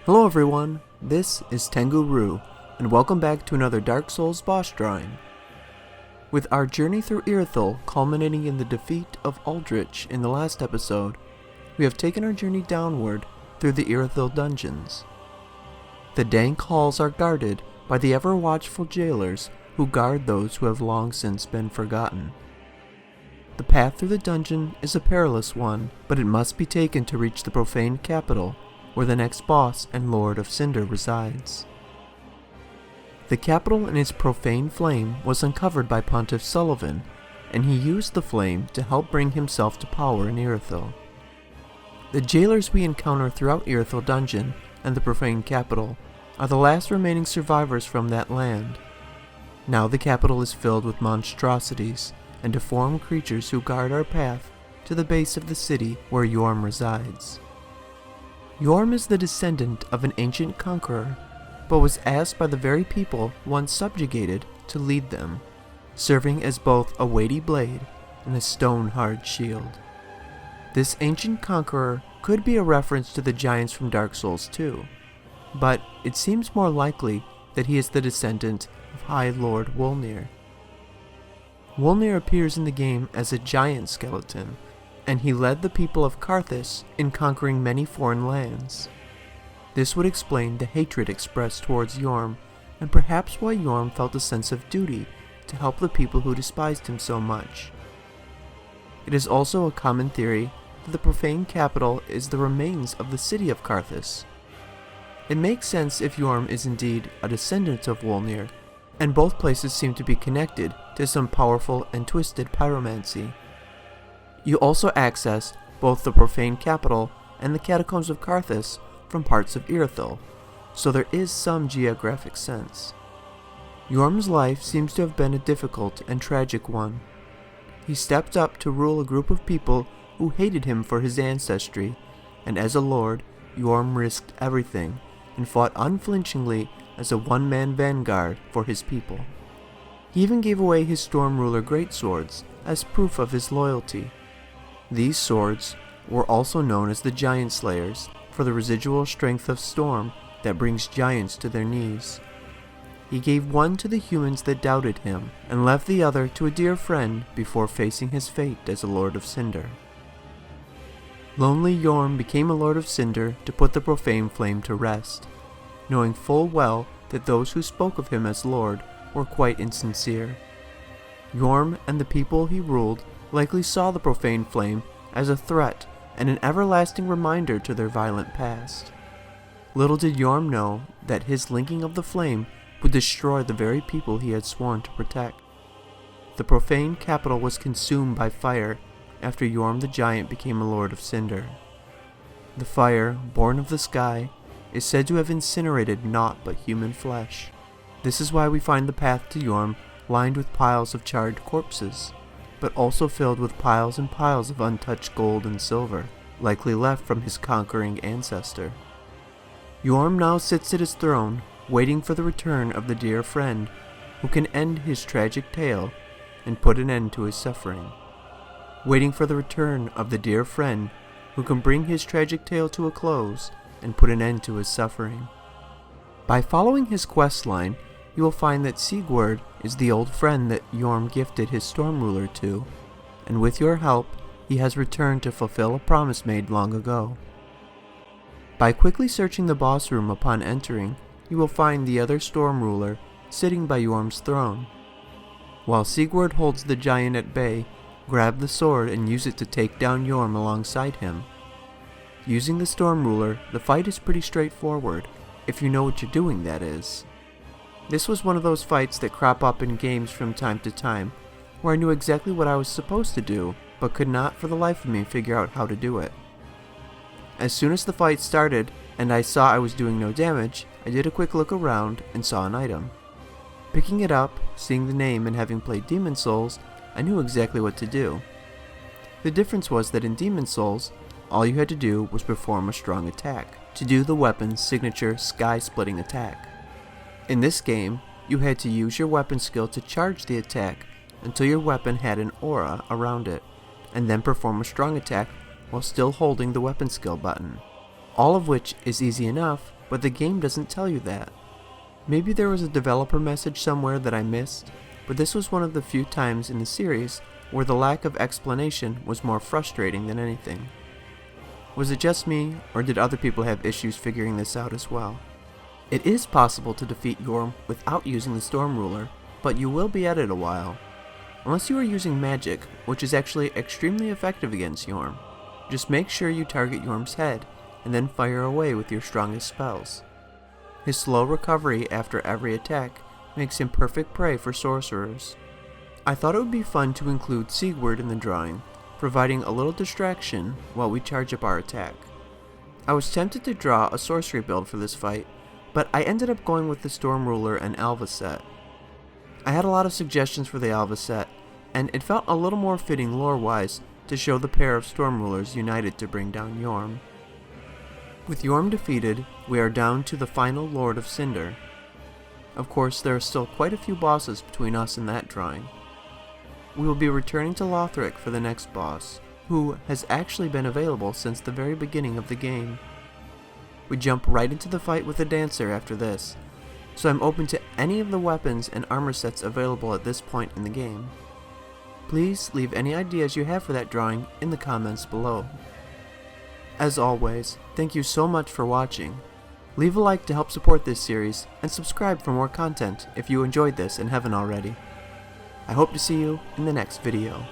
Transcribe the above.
Hello everyone, this is Tengu Rue, and welcome back to another Dark Souls boss drawing. With our journey through Irithyll culminating in the defeat of Aldrich in the last episode, we have taken our journey downward through the Irithyll dungeons. The dank halls are guarded by the ever-watchful jailers who guard those who have long since been forgotten. The path through the dungeon is a perilous one, but it must be taken to reach the Profaned Capital, where the next boss and Lord of Cinder resides. The capital and its profane flame was uncovered by Pontiff Sullivan, and he used the flame to help bring himself to power in Irithyll. The jailers we encounter throughout Irithyll Dungeon and the Profaned Capital are the last remaining survivors from that land. Now the capital is filled with monstrosities and deformed creatures who guard our path to the base of the city where Yhorm resides. Yhorm is the descendant of an ancient conqueror, but was asked by the very people once subjugated to lead them, serving as both a weighty blade and a stone-hard shield. This ancient conqueror could be a reference to the giants from Dark Souls 2, but it seems more likely that he is the descendant of High Lord Wolnir. Wolnir appears in the game as a giant skeleton, and he led the people of Carthus in conquering many foreign lands. This would explain the hatred expressed towards Yhorm, and perhaps why Yhorm felt a sense of duty to help the people who despised him so much. It is also a common theory that the Profaned Capital is the remains of the city of Carthus. It makes sense if Yhorm is indeed a descendant of Wolnir, and both places seem to be connected to some powerful and twisted pyromancy. You also access both the Profaned Capital and the Catacombs of Carthus from parts of Irithyll, so there is some geographic sense. Yhorm's life seems to have been a difficult and tragic one. He stepped up to rule a group of people who hated him for his ancestry, and as a lord, Yhorm risked everything and fought unflinchingly as a one-man vanguard for his people. He even gave away his Storm Ruler greatswords as proof of his loyalty. These swords were also known as the Giant Slayers for the residual strength of storm that brings giants to their knees. He gave one to the humans that doubted him, and left the other to a dear friend before facing his fate as a Lord of Cinder. Lonely Yhorm became a Lord of Cinder to put the profane flame to rest, knowing full well that those who spoke of him as Lord were quite insincere. Yhorm and the people he ruled likely saw the profane flame as a threat and an everlasting reminder to their violent past. Little did Yhorm know that his linking of the flame would destroy the very people he had sworn to protect. The Profaned Capital was consumed by fire after Yhorm the Giant became a Lord of Cinder. The fire, born of the sky, is said to have incinerated naught but human flesh. This is why we find the path to Yhorm lined with piles of charred corpses, but also filled with piles and piles of untouched gold and silver, likely left from his conquering ancestor. Yhorm now sits at his throne, waiting for the return of the dear friend who can end his tragic tale and put an end to his suffering. Waiting for the return of the dear friend who can bring his tragic tale to a close and put an end to his suffering. By following his quest line, you will find that Sigurd is the old friend that Yhorm gifted his Storm Ruler to, and with your help, he has returned to fulfill a promise made long ago. By quickly searching the boss room upon entering, you will find the other Storm Ruler sitting by Yhorm's throne. While Sigurd holds the giant at bay, grab the sword and use it to take down Yhorm alongside him. Using the Storm Ruler, the fight is pretty straightforward, if you know what you're doing, that is. This was one of those fights that crop up in games from time to time, where I knew exactly what I was supposed to do, but could not for the life of me figure out how to do it. As soon as the fight started, and I saw I was doing no damage, I did a quick look around and saw an item. Picking it up, seeing the name and having played Demon Souls, I knew exactly what to do. The difference was that in Demon Souls, all you had to do was perform a strong attack to do the weapon's signature sky-splitting attack. In this game, you had to use your weapon skill to charge the attack until your weapon had an aura around it, and then perform a strong attack while still holding the weapon skill button. All of which is easy enough, but the game doesn't tell you that. Maybe there was a developer message somewhere that I missed, but this was one of the few times in the series where the lack of explanation was more frustrating than anything. Was it just me, or did other people have issues figuring this out as well? It is possible to defeat Yhorm without using the Storm Ruler, but you will be at it a while. Unless you are using magic, which is actually extremely effective against Yhorm. Just make sure you target Yhorm's head, and then fire away with your strongest spells. His slow recovery after every attack makes him perfect prey for sorcerers. I thought it would be fun to include Sigurd in the drawing, providing a little distraction while we charge up our attack. I was tempted to draw a sorcery build for this fight, but I ended up going with the Storm Ruler and Alva set. I had a lot of suggestions for the Alva set, and it felt a little more fitting lore-wise to show the pair of Storm Rulers united to bring down Yhorm. With Yhorm defeated, we are down to the final Lord of Cinder. Of course, there are still quite a few bosses between us and that drawing. We will be returning to Lothric for the next boss, who has actually been available since the very beginning of the game. We jump right into the fight with the Dancer after this, so I'm open to any of the weapons and armor sets available at this point in the game. Please leave any ideas you have for that drawing in the comments below. As always, thank you so much for watching. Leave a like to help support this series, and subscribe for more content if you enjoyed this and haven't already. I hope to see you in the next video.